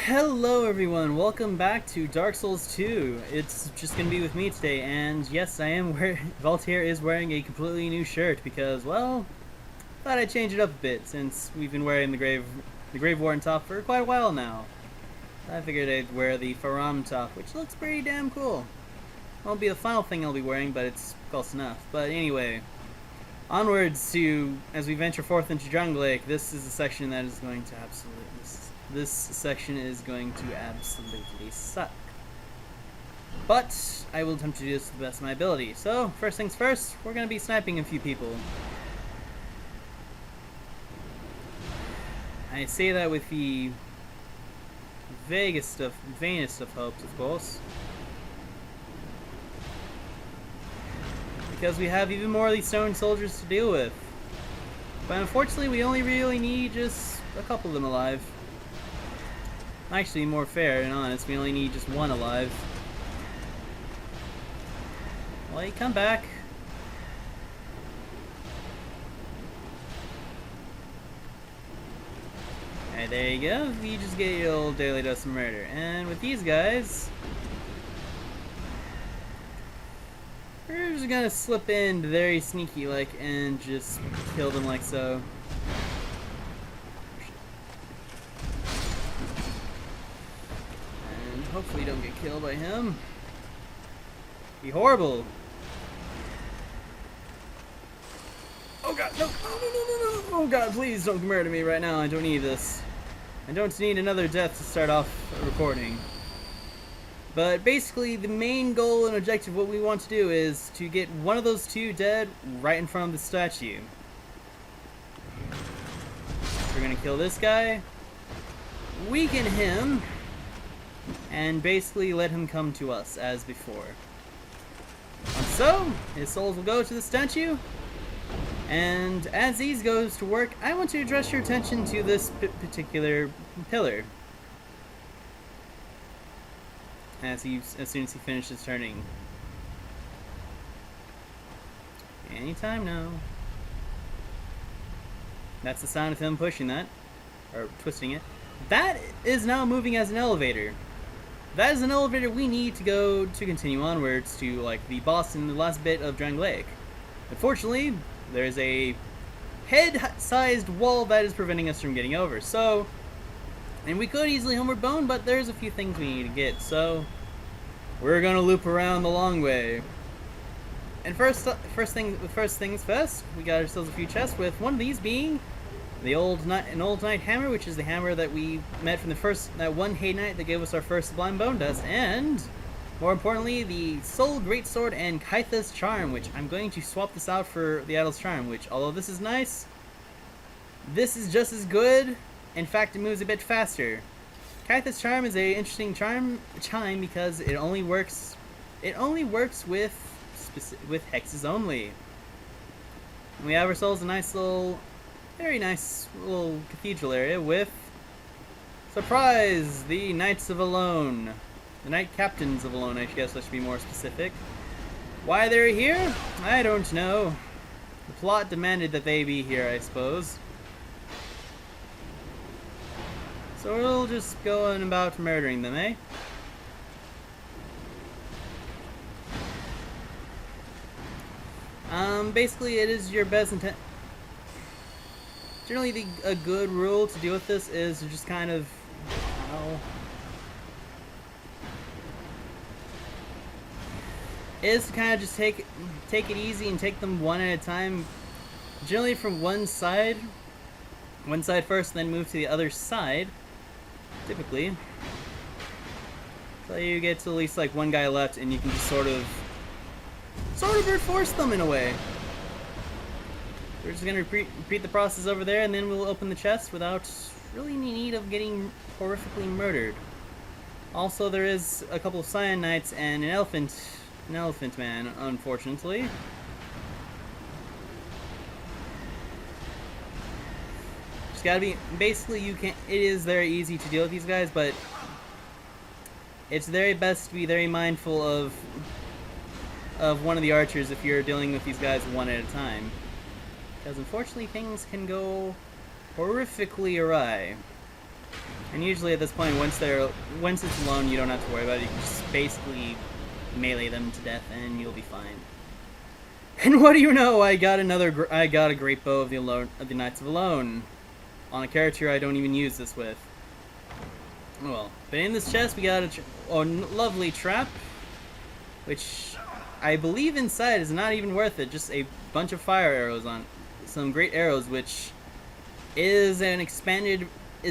Hello everyone, welcome back to Dark Souls 2. It's just gonna be with me today, and yes, I am wearing... Voltaire is wearing a completely new shirt because, well, thought I'd change it up a bit since we've been wearing the Grave Warden top for quite a while now. I figured I'd wear the Faram top, which looks pretty damn cool. Won't be the final thing I'll be wearing, but it's close enough. But anyway, onwards to, as we venture forth into Jungle Lake, this is a section that is going to absolutely... This section is going to absolutely suck. But I will attempt to do this to the best of my ability. So, first things first, we're going to be sniping a few people. I say that with the vainest of hopes, of course. Because we have even more of these stone soldiers to deal with. But unfortunately, we only really need just a couple of them alive. Actually, more fair and honest, we only need just one alive. Well, you come back. Alright, there you go. You just get your old daily dose of murder. And with these guys, we're just gonna slip in very sneaky like and just kill them like so. Hopefully don't get killed by him. Be horrible. Oh god, no. No. Oh god, please don't murder me right now. I don't need this. I don't need another death to start off a recording. But basically the main goal and objective, what we want to do is to get one of those two dead right in front of the statue. We're gonna kill this guy, weaken him, and basically let him come to us as before. And so, his souls will go to the statue, and as these goes to work, I want to address your attention to this particular pillar. As soon as he finishes turning. Anytime now. That's the sound of him pushing that, or twisting it. That is now moving as an elevator. That is an elevator we need to go to continue onwards to, like, the boss in the last bit of Jungle Lake. Unfortunately, there's a head-sized wall that is preventing us from getting over, so... And we could easily homeward bone, but there's a few things we need to get, so... We're gonna loop around the long way. And first things first, we got ourselves a few chests, with one of these being... an old knight hammer, which is the hammer that we met from that one Hay Knight that gave us our first Sublime Bone Dust, and more importantly, the Soul Greatsword and Kaitha's Charm, which I'm going to swap this out for the Idol's Charm, which, although this is nice, this is just as good. In fact, it moves a bit faster. Kaitha's Charm is a interesting chime because it only works with hexes only. And we have ourselves a nice little. Very nice little cathedral area with, surprise, the Knights of Alone. The Knight Captains of Alone, I guess I should be more specific. Why they're here? I don't know. The plot demanded that they be here, I suppose. So we'll just go on about murdering them, eh? Basically it is your best intent. Generally, a good rule to deal with this is to just kind of, is to kind of just take it easy and take them one at a time. Generally from one side first, then move to the other side, typically. So you get to at least like one guy left, and you can just sort of brute force them in a way. We're just going to repeat the process over there, and then we'll open the chest without really any need of getting horrifically murdered. Also, there is a couple of Cyan Knights and an elephant man, unfortunately. Just gotta be, basically it is very easy to deal with these guys, but it's very best to be very mindful of one of the archers if you're dealing with these guys one at a time. Because unfortunately things can go horrifically awry. And usually at this point, once it's alone, you don't have to worry about it. You can just basically melee them to death, and you'll be fine. And what do you know? I got a great bow of the Knights of Alone on a character I don't even use this with. Well, but in this chest we got a lovely trap, which I believe inside is not even worth it. Just a bunch of fire arrows on some great arrows, which is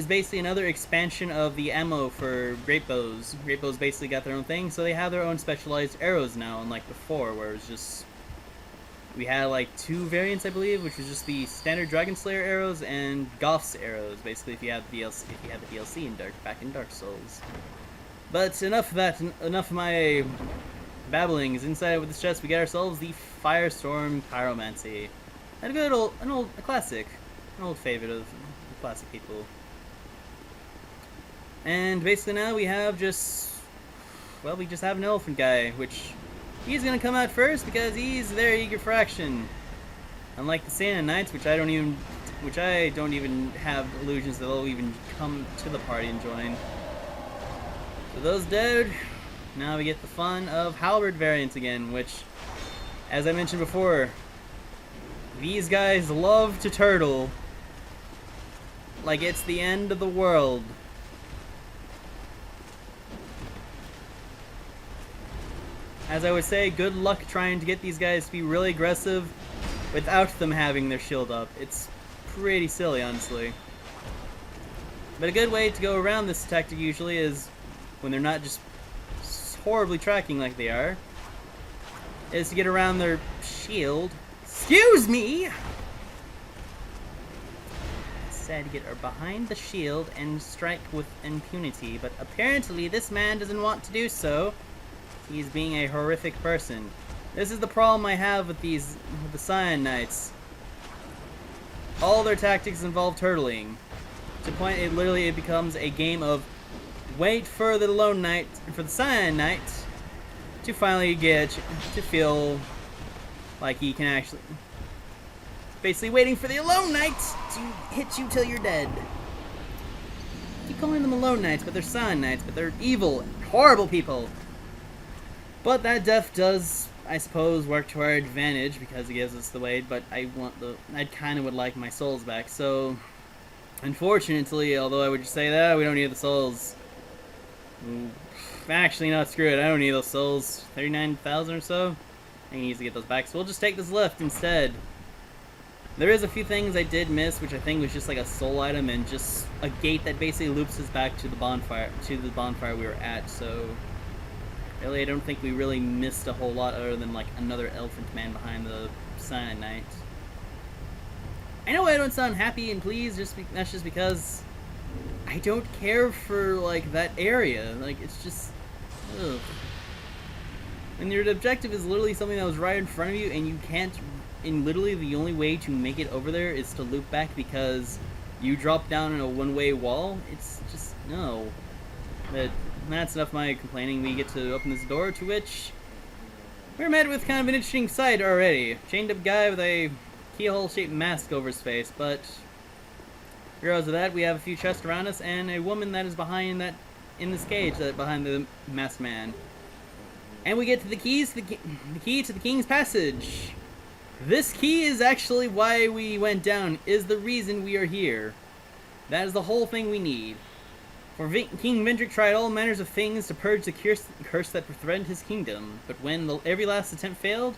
basically another expansion of the ammo for great bows. Great bows basically got their own thing, so they have their own specialized arrows now, unlike before, where it was just we had like 2 variants, I believe, which was just the standard Dragon Slayer arrows and Goth's arrows. Basically, if you have the DLC back in Dark Souls. But enough of that. Enough of my babblings. Inside with this chest, we get ourselves the Firestorm Pyromancy. And a classic, an old favorite of classic people. And basically now we have we just have an elephant guy, which he's gonna come out first because he's very eager for action. Unlike the Santa Knights, which I don't even have illusions that they'll even come to the party and join. So those dead, now we get the fun of halberd variants again, which, as I mentioned before, these guys love to turtle like it's the end of the world. As I would say, good luck trying to get these guys to be really aggressive without them having their shield up. It's pretty silly, honestly. But a good way to go around this tactic usually is, when they're not just horribly tracking like they are, is to get around their shield. Excuse me! Said to get behind the shield and strike with impunity, but apparently this man doesn't want to do so. He's being a horrific person. This is the problem I have with the Cyan Knights. All their tactics involve turtling. To the point it becomes a game of wait for the Lone Knight, for the Cyan Knight, to finally to feel like he can actually... Basically waiting for the Alone Knights to hit you till you're dead. I keep calling them Alone Knights, but they're Cyan Knights, but they're evil, horrible people. But that death does, I suppose, work to our advantage because it gives us the weight, but I kind of would like my souls back, so unfortunately, although I would just say that, we don't need the souls. Actually, no, screw it, I don't need those souls. 39,000 or so? I can easily get those back, so we'll just take this lift instead. There is a few things I did miss, which I think was just like a soul item and just a gate that basically loops us back to the bonfire we were at, so really, I don't think we really missed a whole lot other than like another elephant man behind the Cyan Knight. I know I don't sound happy and pleased, that's just because I don't care for like that area. Like, it's just, ugh. When your objective is literally something that was right in front of you and you can't, and literally the only way to make it over there is to loop back because you drop down in a one-way wall, it's just, no. But that's enough of my complaining. We get to open this door, to which we're met with kind of an interesting sight already. Chained up guy with a keyhole-shaped mask over his face, but regardless of that, we have a few chests around us and a woman that is behind that, in this cage, behind the masked man. And we get to the key to the King's Passage. This key is actually why we went down, is the reason we are here. That is the whole thing we need. For King Vendrick tried all manners of things to purge the curse that threatened his kingdom, but when every last attempt failed,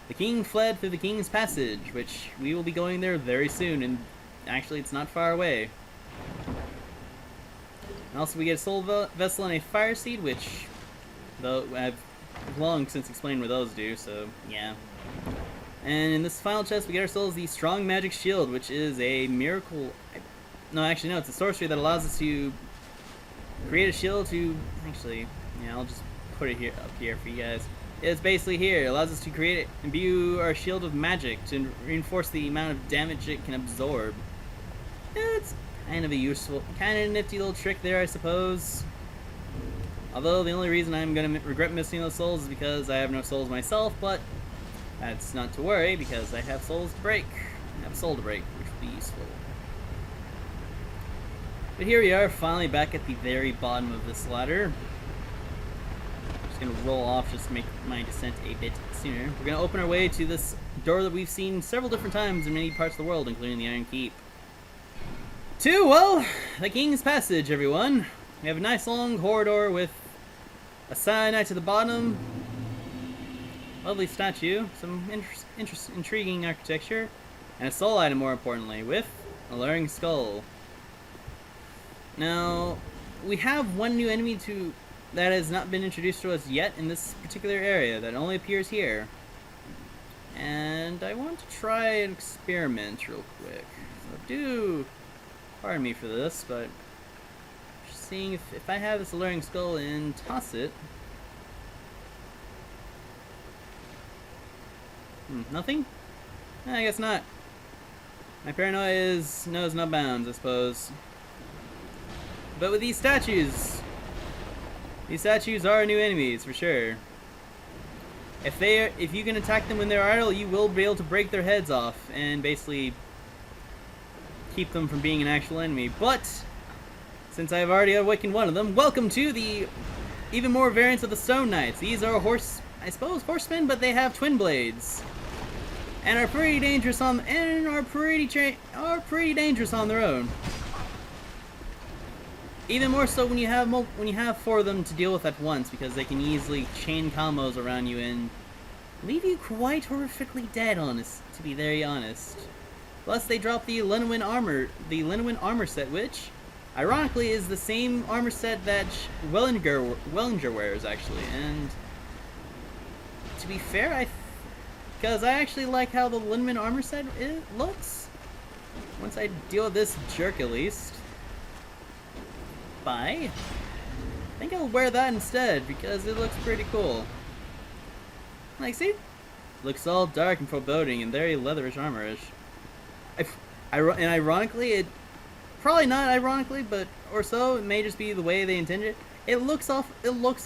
the king fled through the King's Passage, which we will be going there very soon, and actually it's not far away. And also we get a soul vessel and a fire seed, which, though I've long since explained what those do, so yeah. And in this final chest we get ourselves the Strong Magic Shield, which is a miracle... No, actually no, it's a sorcery that allows us to create a shield to... Actually, yeah, I'll just put it up here for you guys. It's basically here. It allows us to imbue our shield with magic to reinforce the amount of damage it can absorb. It's kind of a useful, kind of nifty little trick there, I suppose. Although the only reason I'm going to regret missing those souls is because I have no souls myself, but that's not to worry because I have souls to break. I have a soul to break, which would be useful. But here we are, finally back at the very bottom of this ladder. Just gonna roll off just to make my descent a bit sooner. We're gonna open our way to this door that we've seen several different times in many parts of the world, including the Iron Keep. To, well, the King's Passage, everyone. We have a nice long corridor with a cyanide to the bottom. Lovely statue, some intriguing architecture, and a soul item, more importantly, with a alluring skull. Now, we have one new enemy that has not been introduced to us yet in this particular area, that only appears here. And I want to try an experiment real quick. So do pardon me for this, but just seeing if I have this alluring skull and toss it. Nothing? I guess not. My paranoia knows no bounds, I suppose. But with these statues are new enemies for sure. If you can attack them when they're idle, you will be able to break their heads off and basically keep them from being an actual enemy. But since I've already awakened one of them, welcome to the even more variants of the Stone Knights. These are horsemen, but they have twin blades. And are pretty dangerous on their own. Even more so when you have four of them to deal with at once, because they can easily chain combos around you and leave you quite horrifically dead. To be very honest. Plus, they drop the Runaway armor set, which, ironically, is the same armor set that Wellinger wears actually. And to be fair, because I actually like how the Linman armor set looks. Once I deal with this jerk, at least. I think I'll wear that instead, because it looks pretty cool. Like, see? Looks all dark and foreboding and very leatherish, armorish. And ironically, probably not ironically, but or so, it may just be the way they intended it. It looks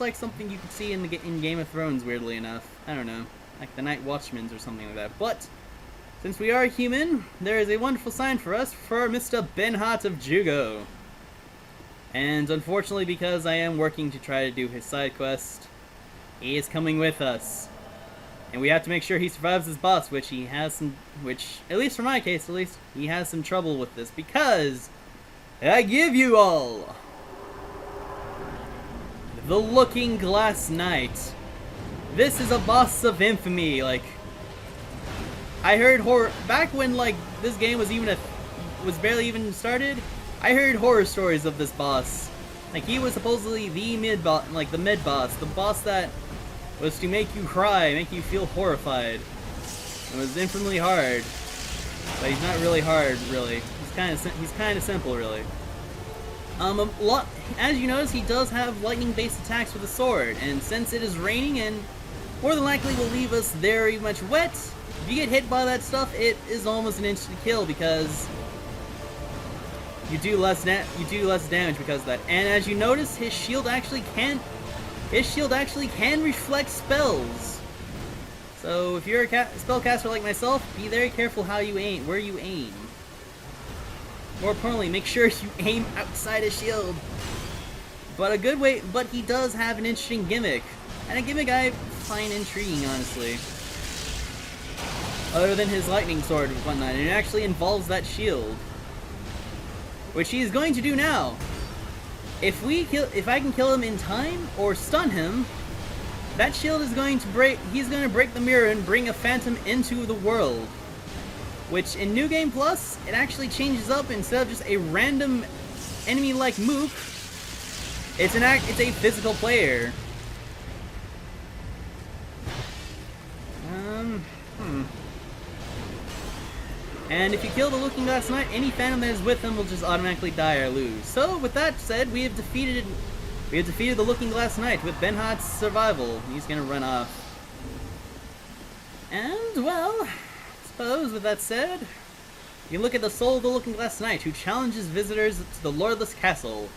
like something you could see in Game of Thrones, weirdly enough. I don't know. Like the Night Watchmen's or something like that. But since we are human, there is a wonderful sign for us for Mr. Benhat of Jugo. And unfortunately, because I am working to try to do his side quest, he is coming with us. And we have to make sure he survives his boss, which at least for my case, he has some trouble with this, because I give you all the Looking Glass Knight. This is a boss of infamy. Like, I heard back when this game was barely even started. I heard horror stories of this boss. Like, he was supposedly the mid boss, the boss that was to make you cry, make you feel horrified. It was infinitely hard, but he's not really hard, really. He's kind of simple, really. As you notice, he does have lightning-based attacks with a sword, and since it is raining and more than likely will leave us very much wet, if you get hit by that stuff, it is almost an instant kill, because you do less damage because of that. And as you notice, his shield actually can reflect spells. So if you're a spellcaster like myself, be very careful where you aim. More importantly, make sure you aim outside his shield. But he does have an interesting gimmick. And a gimmick I find intriguing, honestly. Other than his lightning sword and whatnot, and it actually involves that shield. Which he is going to do now. If I can kill him in time or stun him, that shield is going to break. He's going to break the mirror and bring a phantom into the world. Which in New Game Plus, it actually changes up. Instead of just a random enemy like Mook, it's a physical player. And if you kill the Looking Glass Knight, any phantom that is with him will just automatically die or lose. So with that said, we have defeated the Looking Glass Knight with Benhat's survival. He's gonna run off. And well, I suppose with that said, you look at the soul of the Looking Glass Knight, who challenges visitors to the Lordless Castle.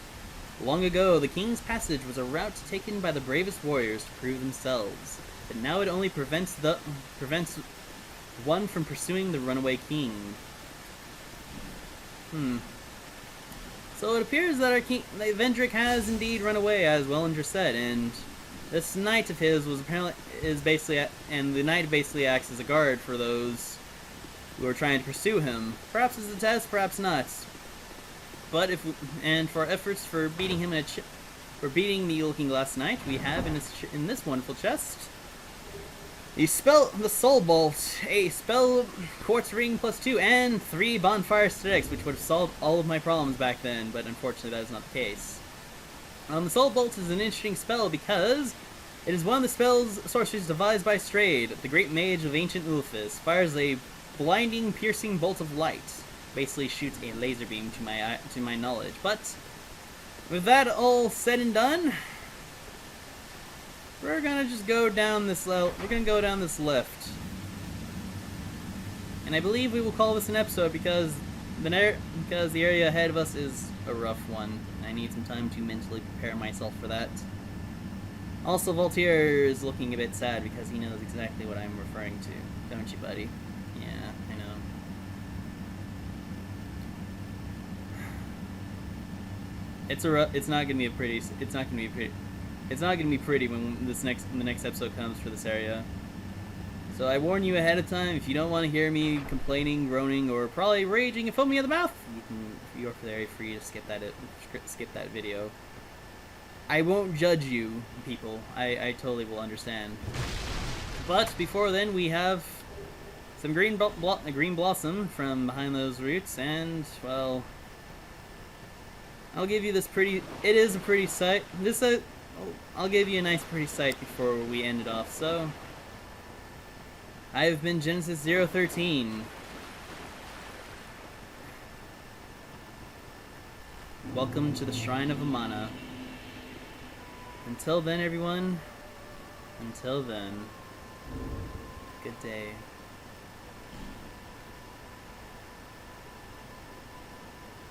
Long ago, the King's Passage was a route taken by the bravest warriors to prove themselves, but now it only prevents one from pursuing the runaway king. So it appears that our king, Vendrick, has indeed run away, as Wellinger said, and this knight of his was apparently and the knight basically acts as a guard for those who are trying to pursue him. Perhaps as a test, perhaps not. But for our efforts for beating him for beating the Looking Glass Knight, we have in this wonderful chest the Soul Bolt, a spell quartz ring +2, and 3 bonfire sticks, which would have solved all of my problems back then, but unfortunately that is not the case. The Soul Bolt is an interesting spell because it is one of the sorceries devised by Strayed, the great mage of ancient Ulfis. Fires a blinding, piercing bolt of light. Basically shoots a laser beam to my knowledge. But with that all said and done, we're gonna just go down this we're gonna go down this lift. And I believe we will call this an episode because the area ahead of us is a rough one. I need some time to mentally prepare myself for that. Also, Voltaire is looking a bit sad because he knows exactly what I'm referring to. Don't you, buddy? Yeah, I know. It's not gonna be pretty when the next episode comes for this area. So I warn you ahead of time, if you don't want to hear me complaining, groaning, or probably raging and foaming at the mouth, you're very free to skip that video. I won't judge you, people. I totally will understand. But before then, we have some green blossom from behind those roots, and well, I'll give you this pretty. It is a pretty sight. I'll give you a nice, pretty sight before we end it off. So, I have been Genesis 013. Welcome to the Shrine of Amana. Until then, everyone. Until then. Good day.